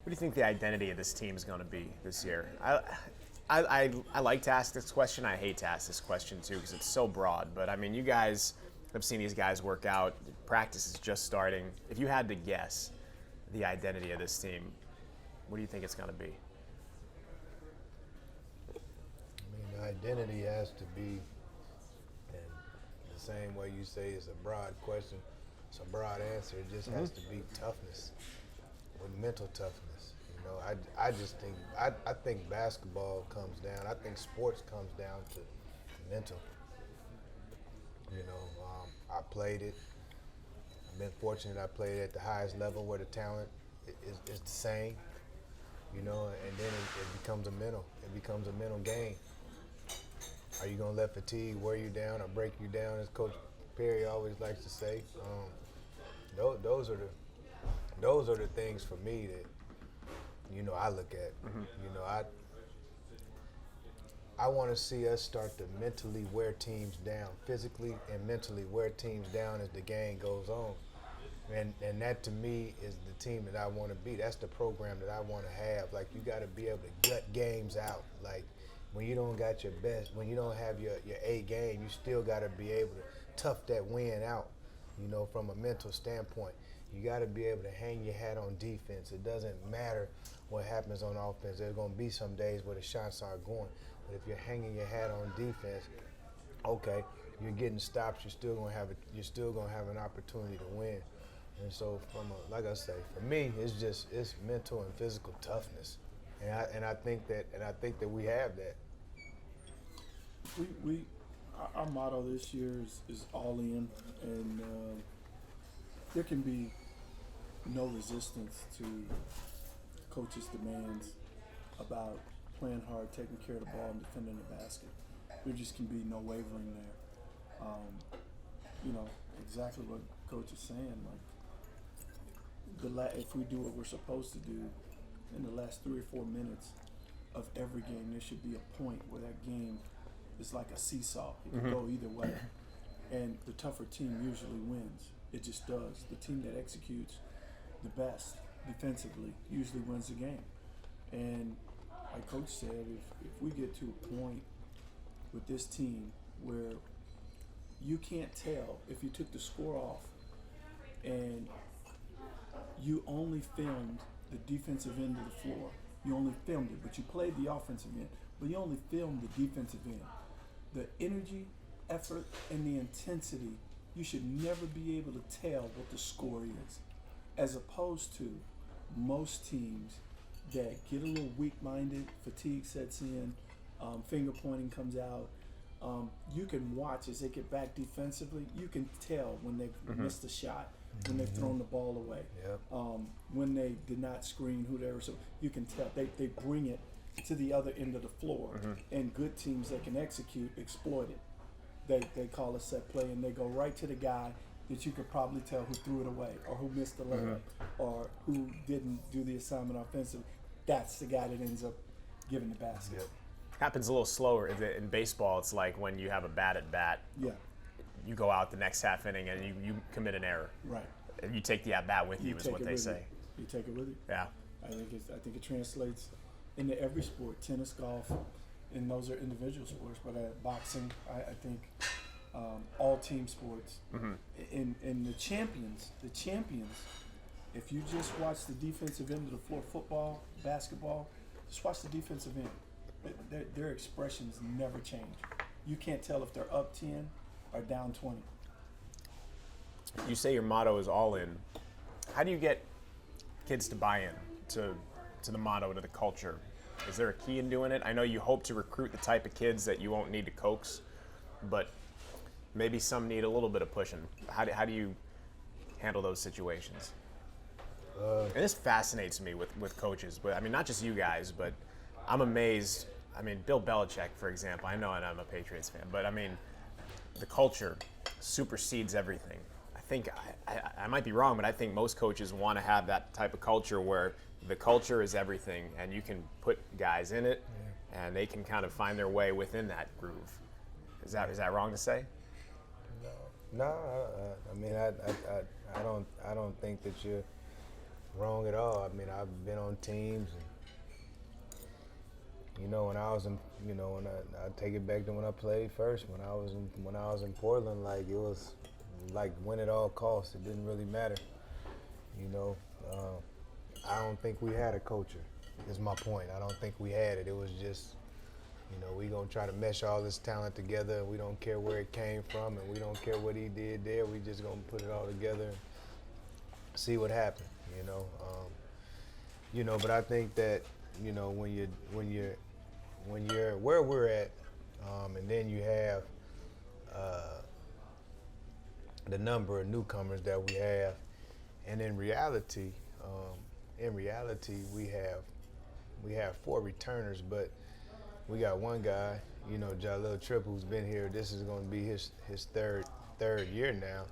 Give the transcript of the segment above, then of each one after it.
do you think the identity of this team is going to be this year? I like to ask this question. I hate to ask this question too because it's so broad. But I mean, you guys have seen these guys work out. Practice is just starting. If you had to guess the identity of this team, what do you think it's going to be? I mean, the identity has to be, and the same way you say it's a broad question, it's a broad answer. It just has to be toughness, with mental toughness. You know, I just think I think basketball comes down. I think sports comes down to mental. You know, I played it. I've been fortunate. I played at the highest level where the talent is the same. You know, and then it becomes a mental. It becomes a mental game. Are you gonna let fatigue wear you down or break you down, as Coach Perry always likes to say? Those are the things for me that, you know, I look at. You know, I want to see us start to mentally wear teams down, physically and mentally wear teams down as the game goes on. And that to me is the team that I want to be. That's the program that I want to have. Like, you got to be able to gut games out. Like, when you don't got your best, when you don't have your A game, you still got to be able to tough that win out, you know, from a mental standpoint. You got to be able to hang your hat on defense. It doesn't matter what happens on offense. There's going to be some days where the shots aren't going. But if you're hanging your hat on defense, okay, you're getting stops. You're still going to have an opportunity to win. And so, like I say, for me, it's mental and physical toughness, and I think that we have that. Our motto this year is all in, and there can be no resistance to coaches' demands about playing hard, taking care of the ball, and defending the basket. There just can be no wavering there. You know, exactly what Coach is saying. Like, if we do what we're supposed to do in the last 3 or 4 minutes of every game, there should be a point where that game is like a seesaw. It can go either way. And the tougher team usually wins. It just does. The team that executes the best defensively usually wins the game. And like Coach said, if we get to a point with this team where you can't tell if you took the score off and you only filmed the defensive end of the floor. You only filmed it, but you played the offensive end, but you only filmed the defensive end. The energy, effort, and the intensity, you should never be able to tell what the score is, as opposed to most teams that get a little weak-minded, fatigue sets in, finger pointing comes out. You can watch as they get back defensively. You can tell when they've missed a shot, when they've thrown the ball away, when they did not screen whoever. So you can tell they bring it to the other end of the floor, and good teams that can execute exploit it. They call a set play and they go right to the guy that you could probably tell who threw it away or who missed the layup or who didn't do the assignment offensively. That's the guy that ends up giving the basket. Happens a little slower in baseball. It's like when you have a bad at bat. Yeah. You go out the next half inning and you commit an error. Right. And you take the at bat with you is what they say. You take it with you. Yeah. I think it translates into every sport, tennis, golf, and those are individual sports. But boxing, I think all team sports. And the champions. If you just watch the defensive end of the floor, football, basketball, just watch the defensive end. Their expressions never change. You can't tell if they're up 10 or down 20. You say your motto is all in. How do you get kids to buy in to the motto, to the culture? Is there a key in doing it? I know you hope to recruit the type of kids that you won't need to coax, but maybe some need a little bit of pushing. How do you handle those situations? And this fascinates me with coaches, but I mean, not just you guys, but I'm amazed. I mean, Bill Belichick, for example, I know I'm a Patriots fan, but I mean, the culture supersedes everything. I think, I might be wrong, but I think most coaches want to have that type of culture where the culture is everything and you can put guys in it and they can kind of find their way within that groove. Is that wrong to say? No. I mean, I don't think that wrong at all. I mean, I've been on teams, and when I was in, when I take it back to when I played first. When I was in Portland, like it was like win at all costs. It didn't really matter. I don't think we had a culture. Is my point. I don't think we had it. It was just, we gonna try to mesh all this talent together, and we don't care where it came from, and we don't care what he did there. We just gonna put it all together and see what happened. But I think that when you're where we're at, and then you have the number of newcomers that we have, and in reality, we have 4 returners, but we got one guy, Jalil Tripp, who's been here. This is going to be his third year now.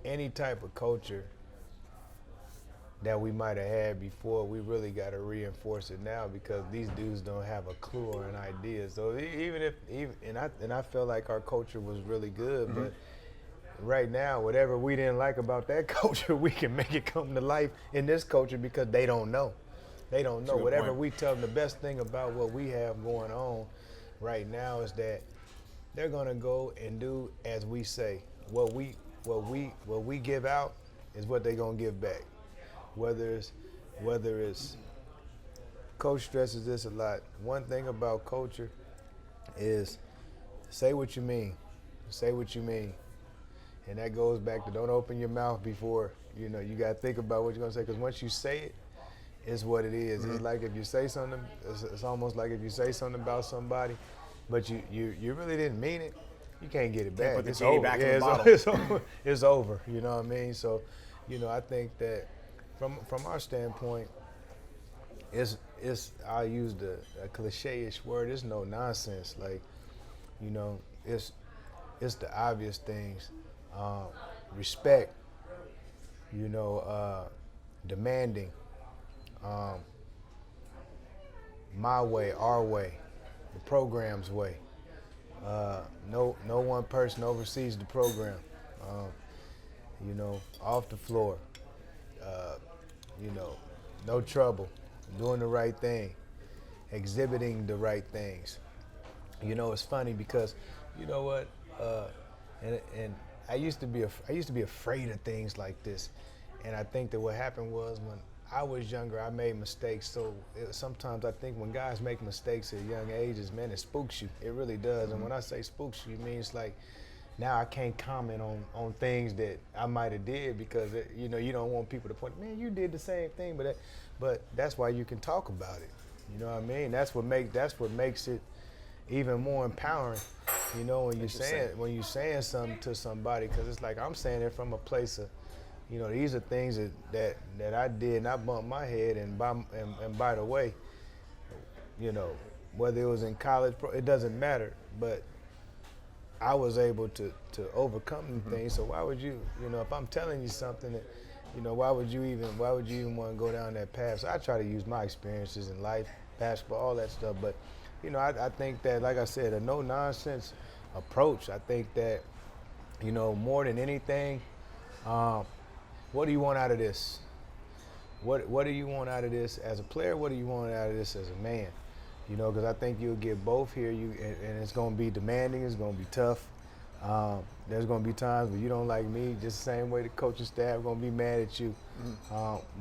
Any type of culture that we might have had before, we really got to reinforce it now, because these dudes don't have a clue or an idea. So and I felt like our culture was really good, but right now, whatever we didn't like about that culture, we can make it come to life in this culture, because they don't know. They don't know. Whatever point. we tell them, the best thing about what we have going on right now is that they're gonna go and do as we say. What we give out is what they're gonna give back. Whether it's Coach stresses this a lot. One thing about culture is say what you mean. Say what you mean. And that goes back to don't open your mouth before, you got to think about what you're going to say, because once you say it, it's what it is. It's like if you say something, it's almost like if you say something about somebody, but you really didn't mean it, you can't get it back. Put the It's genie over. back in Yeah, the bottle. it's over. It's over, you know what I mean? So, I think that from our standpoint, I use a cliche-ish word, it's no nonsense. Like, it's the obvious things. Respect, demanding, my way, our way, the program's way. No one person oversees the program. Off the floor, no trouble, doing the right thing, exhibiting the right things. It's funny because, and I used to be afraid of things like this, and I think that what happened was when I was younger, I made mistakes. So sometimes I think when guys make mistakes at young ages, man, it spooks you. It really does. And when I say spooks you, it means like now I can't comment on things that I might have did, because you don't want people to point, man, you did the same thing, but that's why you can talk about it. You know what I mean? That's what makes it even more empowering, when you're saying something to somebody, because it's like I'm saying it from a place of, these are things that I did, and I bumped my head, and by the way, whether it was in college, it doesn't matter, but I was able to overcome the things. So why would you, if I'm telling you something that, why would you even want to go down that path? So I try to use my experiences in life, basketball, all that stuff, but I think that, like I said, a no-nonsense approach. I think that, more than anything, what do you want out of this? What do you want out of this as a player? What do you want out of this as a man? Because I think you'll get both here. And it's going to be demanding. It's going to be tough. There's going to be times where you don't like me, just the same way the coaching staff are going to be mad at you.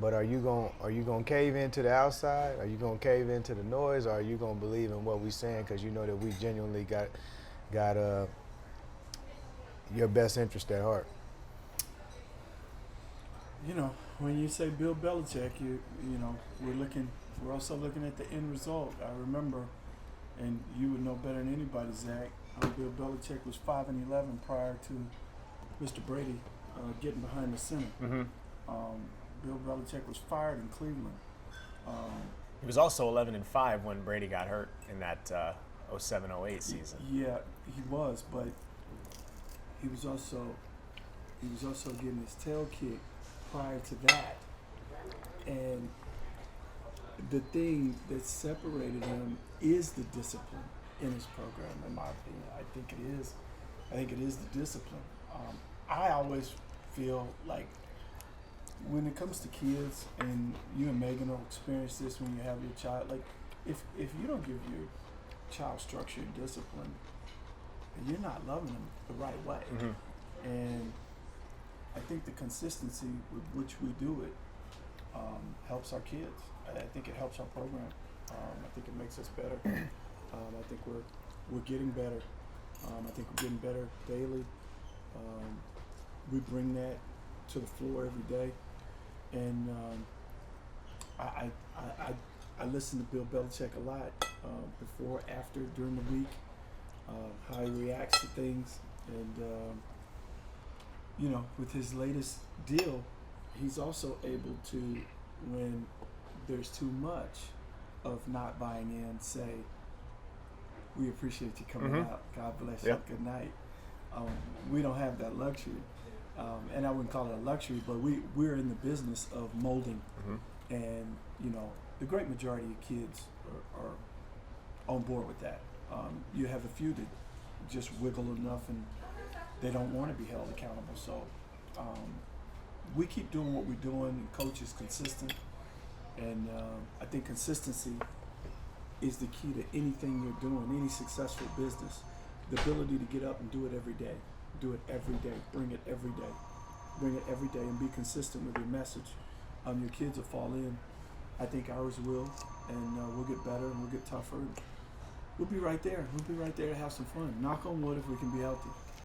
But are you going to cave into the outside? Are you going to cave into the noise? Or are you going to believe in what we're saying, because you know that we genuinely got your best interest at heart? When you say Bill Belichick, we're also looking at the end result. I remember, and you would know better than anybody, Zach, Bill Belichick was 5-11 prior to Mr. Brady getting behind the center. Bill Belichick was fired in Cleveland. He was also 11-5 when Brady got hurt in that 07-08 season. Yeah, he was, but he was also getting his tail kicked prior to that. And the thing that separated him is the discipline in his program, in my opinion. I think it is the discipline. I always feel like when it comes to kids, and you and Megan will experience this when you have your child, like if you don't give your child structure and discipline, you're not loving them the right way. And I think the consistency with which we do it helps our kids. I think it helps our program. I think it makes us better. I think we're getting better. I think we're getting better daily. We bring that to the floor every day, and I listen to Bill Belichick a lot before, after, during the week, how he reacts to things, and you know, with his latest deal, he's also able to, when there's too much of not buying in, say, we appreciate you coming out. God bless you. Good night. We don't have that luxury. And I wouldn't call it a luxury, but we're in the business of molding. And, you know, the great majority of kids are on board with that. You have a few that just wiggle enough and they don't want to be held accountable. So we keep doing what we're doing, and coach is consistent. And I think consistency is the key to anything you're doing, any successful business. The ability to get up and do it every day. Do it every day. Bring it every day. Bring it every day and be consistent with your message. Your kids will fall in. I think ours will. And we'll get better and we'll get tougher. We'll be right there. We'll be right there to have some fun. Knock on wood if we can be healthy.